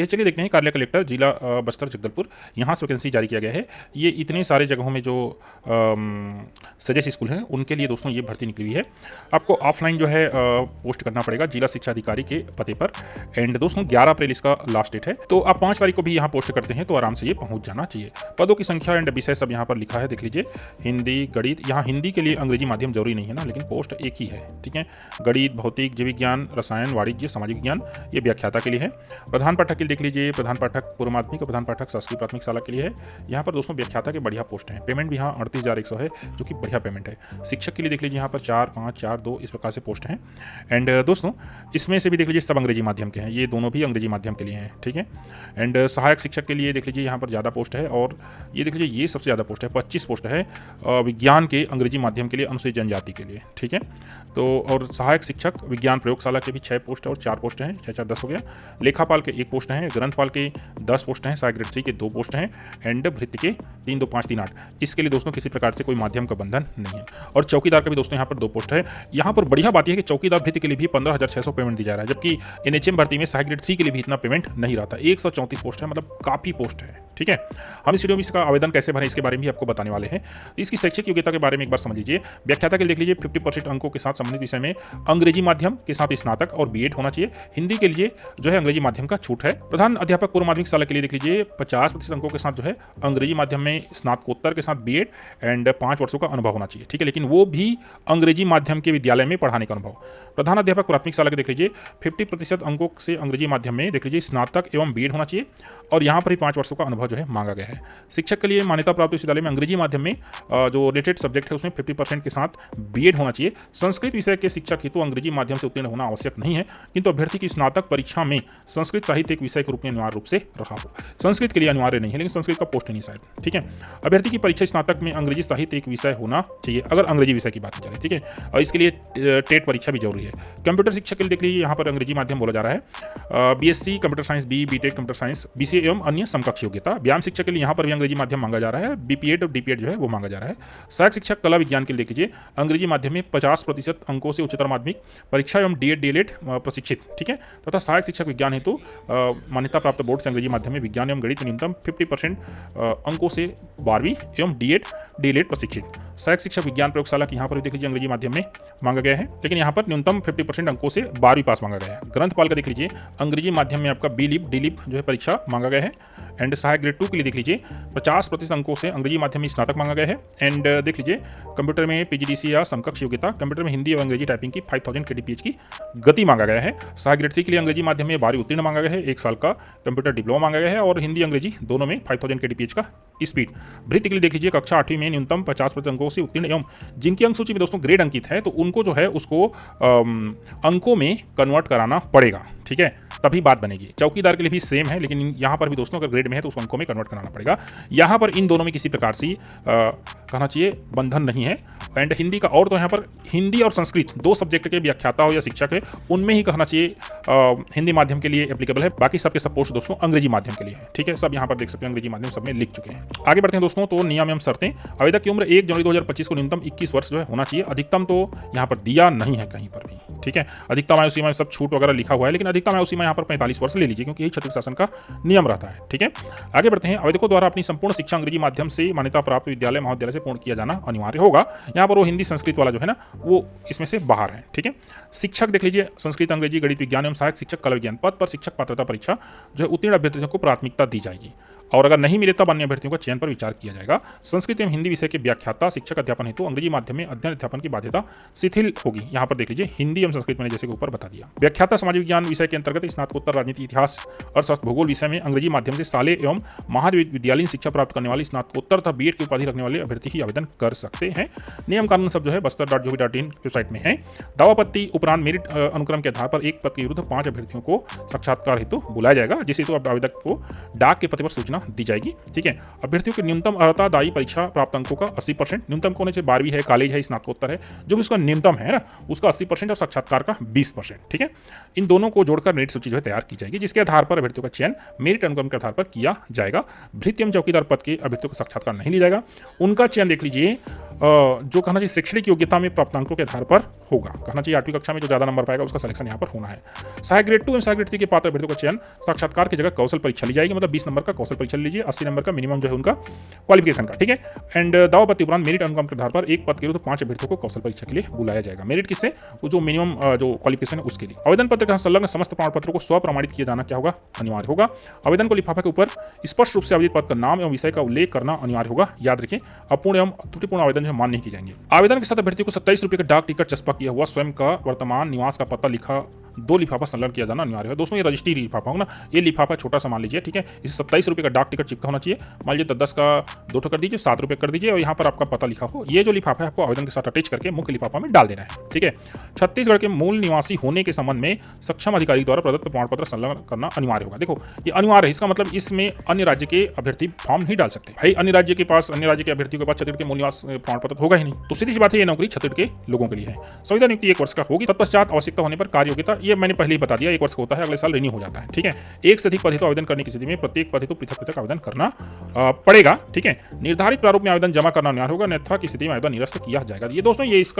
ये चलिए देखते हैं कार्य कलेक्टर जिला बस्तर जगदलपुर, यहाँ से वैकेंसी जारी किया गया है। ये इतने सारे जगहों में जो सजेस्ट स्कूल हैं उनके लिए दोस्तों ये भर्ती निकली हुई है। आपको ऑफलाइन जो है पोस्ट करना पड़ेगा जिला शिक्षा अधिकारी के पते पर। एंड दोस्तों 11 अप्रैल इसका लास्ट डेट है, तो आप 5 तारीख को भी यहाँ पोस्ट करते हैं तो आराम से ये पहुँच जाना चाहिए। पदों की संख्या एंड विषय सब यहाँ पर लिखा है, देख लीजिए। हिंदी, गणित, यहाँ हिंदी के लिए अंग्रेजी माध्यम जरूरी नहीं है ना, लेकिन पोस्ट एक ही है, ठीक है। गणित, भौतिक, जीव विज्ञान, रसायन, वाणिज्य, सामाजिक विज्ञान, ये व्याख्याता के लिए है। प्रधान पाठक के लिए देख लीजिए, प्रधान पाठक पूर्व माध्यमिक और प्रधान पाठक शासकीय प्राथमिक शाला के लिए है। यहाँ पर दोस्तों व्याख्याता के बढ़िया पोस्ट हैं। पेमेंट भी यहाँ 38,100 है, जो कि बढ़िया पेमेंट है। शिक्षक के लिए देख लीजिए यहाँ पर 4, 5, 4, 2 इस प्रकार से पोस्ट हैं। एंड दोस्तों इसमें से भी देख लीजिए सब अंग्रेजी माध्यम के हैं, ये दोनों भी अंग्रेजी माध्यम के लिए हैं, ठीक है। एंड सहायक शिक्षक के लिए देख लीजिए यहाँ पर ज़्यादा पोस्ट है, और ये देख लीजिए ये सबसे ज़्यादा पोस्ट है, 25 पोस्ट है विज्ञान के अंग्रेजी माध्यम के लिए, अनुसूचित जनजाति के लिए, ठीक है। तो और सहायक शिक्षक विज्ञान प्रयोगशाला के भी 6 पोस्ट है और 4 पोस्ट हैं, 6 4 10 हो गया। लेखापाल के 1 पोस्ट हैं, ग्रंथपाल के 10 पोस्ट हैं, सहायक ग्रेड 3 के 2 पोस्ट हैं, एंड भृत्य के 3 2 5 3 8। इसके लिए दोस्तों किसी प्रकार से कोई माध्यम का बंधन नहीं है। और चौकीदार का भी दोस्तों यहाँ पर 2 पोस्ट है। यहाँ पर बढ़िया बात यह है कि चौकीदार भृत्य के लिए भी 15,600 पेमेंट दी जा रहा है, जबकि एनएचएम भर्ती में सहायक ग्रेड 3 के लिए भी इतना पेमेंट नहीं रहा था। 134 पोस्ट है, मतलब काफ़ी पोस्ट है, ठीक है। हम इस वीडियो में इसका आवेदन कैसे भरें इसके बारे में भी आपको बताने वाले हैं। इसकी शैक्षिक योग्यता के बारे में एक बार समझ लीजिए। व्याख्याता के लिए देख लीजिए 50% अंकों के साथ संबंधित विषय में अंग्रेजी माध्यम के साथ स्नातक और बीएड होना चाहिए। हिंदी के लिए जो है अंग्रेजी माध्यम का छूट है। प्रधान अध्यापक पूर्व माध्यमिक शाला के लिए देख लीजिए 50% अंकों के साथ जो है अंग्रेजी माध्यम में स्नातकोत्तर के साथ बीएड एंड 5 वर्षों का अनुभव होना चाहिए, ठीक है, लेकिन वो भी अंग्रेजी माध्यम के विद्यालय में पढ़ाने का अनुभव। प्रधान अध्यापक प्राथमिक शाला के देख लीजिए 50% अंकों से अंग्रेजी माध्यम में देख लीजिए स्नातक एवं बीएड होना चाहिए, और यहाँ पर ही 5 वर्षों का अनुभव जो है मांगा गया है। शिक्षक के लिए मान्यता प्राप्त विश्वविद्यालय में अंग्रेजी माध्यम में जो रिलेटेड सब्जेक्ट है उसमें 50% के साथ बीएड होना चाहिए। संस्कृत विषय के शिक्षक हेतु अंग्रेजी माध्यम से उत्तीर्ण होना आवश्यक नहीं है, किंतु अभ्यर्थी की स्नातक परीक्षा में संस्कृत साहित्य एक विषय के रूप में अनिवार्य रूप से रहा हो। संस्कृत के लिए अनिवार्य नहीं है, लेकिन संस्कृत का पोस्ट नहीं शायद, ठीक है। अभ्यर्थी की परीक्षा स्नातक में अंग्रेजी साहित्य एक विषय होना चाहिए, अगर अंग्रेजी विषय की बात की जा रही है, ठीक है। और इसके लिए टेट परीक्षा भी जरूरी है। कंप्यूटर शिक्षक के लिए देख लीजिए यहाँ पर अंग्रेजी माध्यम बोला जा रहा है। BSc computer science, BTech computer science, BCA एवं अन्य समकक्ष योग्यता। व्यायाम शिक्षक के लिए यहाँ पर भी अंग्रेजी माध्यम मांगा जा रहा है। बीपीएड और डीपीएड जो है वो मांगा जा रहा है। सहायक शिक्षक कला विज्ञान के लिए देख लीजिए अंग्रेजी माध्यम में 50% अंकों से उच्चतर माध्यमिक परीक्षा एवं डीएड प्रशिक्षित, ठीक है। तथा सहायक शिक्षक विज्ञान हेतु मान्यता प्राप्त बोर्ड से अंग्रेजी माध्यम में विज्ञान एवं गणित न्यूनतम 50% अंकों से 12वीं एवं डीएड प्रशिक्षित। सहायक शिक्षक विज्ञान प्रयोगशाला की यहाँ पर देख लीजिए अंग्रेजी माध्यम में मांगा गया है, लेकिन यहाँ पर न्यूनतम 50% अंकों से 12वीं पास मांगा गया है। ग्रंथपाल का देख लीजिए अंग्रेजी माध्यम में आपका डी लिप जो है परीक्षा मांगा गया है। एंड सहायक ग्रेड 2 के लिए देख लीजिए 50% अंकों से अंग्रेजी माध्यम में स्नातक मांगा गया है। एंड देख लीजिए कंप्यूटर में पीजीडीसी या समकक्ष योग्यता, कंप्यूटर में हिंदी और अंग्रेजी टाइपिंग की 5000 kbps की गति मांगा गया है। सहायक ग्रेड 3 के लिए अंग्रेजी माध्यम में 12वीं उत्तीर्ण मांगा गया है, 1 साल का कंप्यूटर डिप्लोमा मांगा गया है, और हिंदी अंग्रेजी दोनों में 5000 kbps का स्पीड। भृत्य के लिए देख लीजिए कक्षा 8वीं में न्यूनतम 50% अंकों से उत्तीर्ण एवं जिनकी अंक सूची में दोस्तों ग्रेड अंकित है तो उनको जो है उसको अंकों में कन्वर्ट कराना पड़ेगा, ठीक है, तभी बात बनेगी। चौकीदार के लिए भी सेम है, लेकिन यहाँ पर भी दोस्तों अगर ग्रेड में है तो उसको अंकों में कन्वर्ट कराना पड़ेगा। यहाँ पर इन दोनों में किसी प्रकार से कहना चाहिए बंधन नहीं है। एंड हिंदी का, और तो यहाँ पर हिंदी और संस्कृत 2 सब्जेक्ट के व्याख्याता हो या शिक्षक है उनमें ही कहना चाहिए हिंदी माध्यम के लिए एप्लीकेबल है, बाकी सबके सब पोस्ट दोस्तों अंग्रेजी माध्यम के लिए है, ठीक है। सब यहाँ पर देख सकते हैं अंग्रेजी माध्यम सब में लिख चुके हैं। आगे बढ़ते हैं दोस्तों, तो नियम एवं शर्तें। आवेदक की उम्र 1 जनवरी 2025 को न्यूनतम 21 वर्ष जो है होना चाहिए। अधिकतम तो यहाँ पर दिया नहीं है कहीं पर भी, ठीक है। अधिकतम आयु सीमा में सब छूट वगैरह लिखा हुआ है, लेकिन अधिकतम आयु सीमा यहाँ पर 45 वर्ष ले लीजिए, क्योंकि यही छत्तीसगढ़ शासन का नियम रहता है, ठीक है। आगे बढ़ते हैं। आवेदकों द्वारा अपनी संपूर्ण शिक्षा अंग्रेजी माध्यम से मान्यता प्राप्त विद्यालय महाविद्यालय से पूर्ण किया जाना अनिवार्य होगा। यहाँ पर वो हिंदी संस्कृत वाला जो है ना वो इसमें से बाहर है, ठीक है। शिक्षक देख लीजिए संस्कृत, अंग्रेजी, गणित विज्ञान एवं सहायक शिक्षक कला विज्ञान पद पर शिक्षक पात्रता परीक्षा जो है उत्तीर्ण अभ्यर्थियों को प्राथमिकता दी जाएगी, और अगर नहीं मिले तब अन्य अभ्यर्थियों का चयन पर विचार किया जाएगा। संस्कृत एवं हिंदी विषय के व्याख्याता शिक्षक अध्यापन हेतु अंग्रेजी माध्यम में अध्ययन अध्यापन की बाध्यता शिथिल होगी। यहाँ पर देख लीजिए हिंदी एवं संस्कृत मैंने जैसे कि ऊपर बता दिया। व्याख्याता समाज विज्ञान विषय के अंतर्गत स्नातकोत्तर राजनीति, इतिहास, अर्थशास्त्र, भूगोल विषय में अंग्रेजी माध्यम से शालेय एवं महाविद्यालयीन शिक्षा प्राप्त करने वाले स्नातकोत्तर तथा बीएड की उपाधि रखने वाले अभ्यर्थी ही आवेदन कर सकते हैं। नियम कानून सब जो है बस्तर.gov.in वेबसाइट में है। दावापत्ति उपरांत मेरिट अनुक्रम के आधार पर एक पद के विरुद्ध 5 अभ्यर्थियों को साक्षात्कार हेतु बुलाया जाएगा, जिस हेतु आवेदक को डाक के पते पर सूचना दी जाएगी, ठीक है। अभ्यर्थियों के न्यूनतम अर्हतादायी परीक्षा प्राप्त अंकों का 80%, न्यूनतम कोने से 12वीं है, कॉलेज है, स्नातकोत्तर है, जो भी उसका न्यूनतम है ना उसका 80% और साक्षात्कार का 20%, ठीक है। इन दोनों को जोड़कर मेरिट सूची जो है तैयार की जाएगी, जिसके आधार पर अभ्यर्थियों का चयन मेरिट अनुक्रम के आधार पर किया जाएगा। भृत्य एवं चौकीदार पद के अभ्यर्थियों का साक्षात्कार नहीं लिया जाएगा। उनका चयन देख लीजिए जो कहना चाहिए शैक्षणिक योग्यता में प्राप्तांकों के आधार पर होगा। कहना चाहिए 8वीं कक्षा में जो ज़्यादा नंबर पाएगा उसका सिलेक्शन यहाँ पर होना है। सहायक ग्रेड 2 एवं सहायक ग्रेड 3 के पात्र अभ्यर्थियों का चयन साक्षात्कार की जगह कौशल परीक्षा ली जाएगी। मतलब 20 नंबर का कौशल परीक्षा लीजिए, 80 नंबर का मिनिमम जो है उनका क्वालिफिकेशन का, ठीक है। एंड दावा पत्र उपरांत मेरिट अनुक्रम के आधार पर एक पद के लिए तो 5 अभ्यर्थियों को कौशल परीक्षा के लिए बुलाया जाएगा। मेरिट किससे? वो जो मिनिमम जो क्वालिफिकेशन है उसके लिए। आवेदन पत्र के साथ संलग्न समस्त प्रमाण पत्रों को स्वप्रमाणित किया जाना क्या होगा? अनिवार्य होगा। आवेदन को लिफाफे के ऊपर स्पष्ट रूप से आवेदित पद का नाम एवं विषय का उल्लेख करना अनिवार्य होगा। याद रखें, अपूर्ण एवं त्रुटिपूर्ण आवेदन जो मान नहीं की जाएंगे। आवेदन के साथ अभ्यर्थी को 27 रुपये का डाक टिकट चस्पा किया हुआ स्वयं का वर्तमान निवास का पता लिखा 2 लिफाफा संलग्न किया जाना अनिवार्य है। दोस्तों ये रजिस्ट्री लिफाफा होगा ना, ये लिफाफा छोटा सा मान लीजिए, ठीक है। इसे 27 रुपये का डाक टिकट चिपका होना चाहिए। मान लीजिए 10 का 2 कर दीजिए, 7 रुपये कर दीजिए और यहाँ पर आपका पता लिखा हो। ये जो लिफाफा है आपको आवेदन के साथ अटैच करके मुख्य लिफाफा में डाल देना है, ठीक है। छत्तीसगढ़ के मूल निवासी होने के संबंध में सक्षम अधिकारी द्वारा प्रदत्त प्रमाण पत्र संलग्न करना अनिवार्य होगा। देखो ये अनिवार्य है, इसका मतलब इसमें अन्य राज्य के अभ्यर्थी फॉर्म नहीं डाल सकते। भाई अन्य राज्य के अभ्यर्थियों के पास छत्तीसगढ़ के मूल निवास प्रमाण पत्र होगा ही नहीं, तो सीधी सी बात है ये नौकरी छत्तीसगढ़ के लोगों के लिए है। संविदा नियुक्ति 1 वर्ष का होगी। तत्पश्चात आवश्यकता होने पर कार्य योग्यता, ये मैंने पहले ही बता दिया, 1 वर्ष का होता है, अगले साल रिन्यू हो जाता है, ठीक है। एक से अधिक पद हेतु आवेदन करने की स्थिति में प्रत्येक पद हेतु पृथक आवेदन करना पड़ेगा, ठीक है। निर्धारित प्रारूप में आवेदन जमा करना अनिवार्य होगा, अन्यथा की स्थिति में आवेदन निरस्त किया जाएगा। ये दोस्तों ये इसका